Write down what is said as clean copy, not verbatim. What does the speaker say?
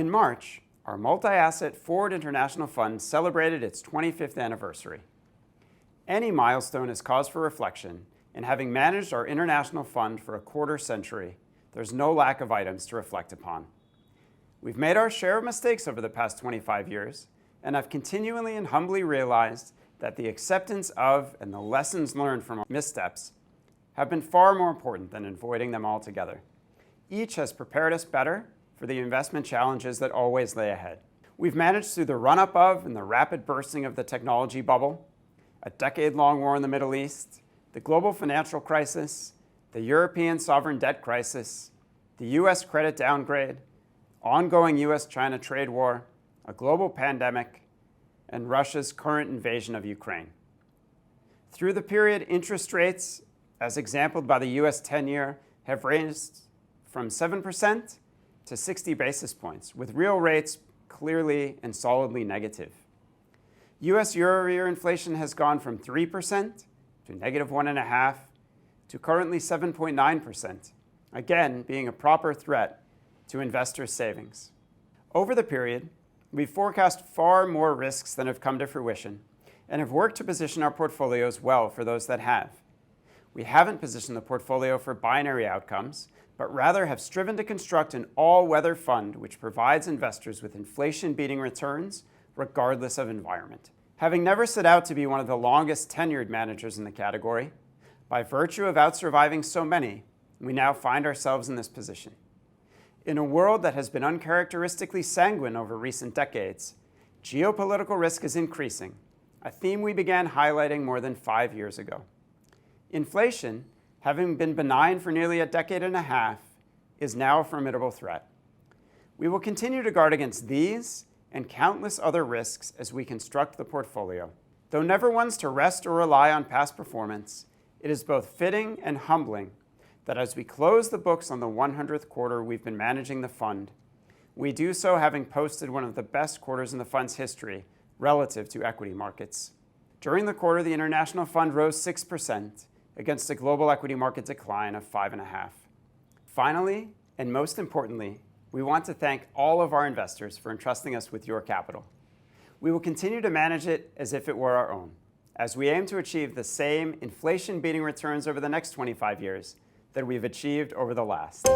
In March, our multi-asset Foord International Fund celebrated its 25th anniversary. Any milestone is cause for reflection, and having managed our international fund for a quarter century, there's no lack of items to reflect upon. We've made our share of mistakes over the past 25 years, and I've continually and humbly realized that the acceptance of and the lessons learned from our missteps have been far more important than avoiding them altogether. Each has prepared us better for the investment challenges that always lay ahead. We've managed through the run-up of and the rapid bursting of the technology bubble, a decade-long war in the Middle East, the global financial crisis, the European sovereign debt crisis, the U.S. credit downgrade, ongoing U.S.-China trade war, a global pandemic, and Russia's current invasion of Ukraine. Through the period, interest rates, as exampled by the U.S. 10-year, have ranged from 7% to 60 basis points, with real rates clearly and solidly negative. U.S. year-over-year inflation has gone from 3% to negative 1.5% to currently 7.9%, again being a proper threat to investors' savings. Over the period, we've forecast far more risks than have come to fruition and have worked to position our portfolios well for those that have. We haven't positioned the portfolio for binary outcomes, but rather have striven to construct an all-weather fund which provides investors with inflation-beating returns regardless of environment. Having never set out to be one of the longest tenured managers in the category, by virtue of outsurviving so many, we now find ourselves in this position. In a world that has been uncharacteristically sanguine over recent decades, geopolitical risk is increasing, a theme we began highlighting more than 5 years ago. Inflation, having been benign for nearly a decade and a half, is now a formidable threat. We will continue to guard against these and countless other risks as we construct the portfolio. Though never ones to rest or rely on past performance, it is both fitting and humbling that as we close the books on the 100th quarter we've been managing the fund, we do so having posted one of the best quarters in the fund's history relative to equity markets. During the quarter, the International Fund rose 6% against a global equity market decline of 5.5%. Finally, and most importantly, we want to thank all of our investors for entrusting us with your capital. We will continue to manage it as if it were our own, as we aim to achieve the same inflation-beating returns over the next 25 years that we've achieved over the last.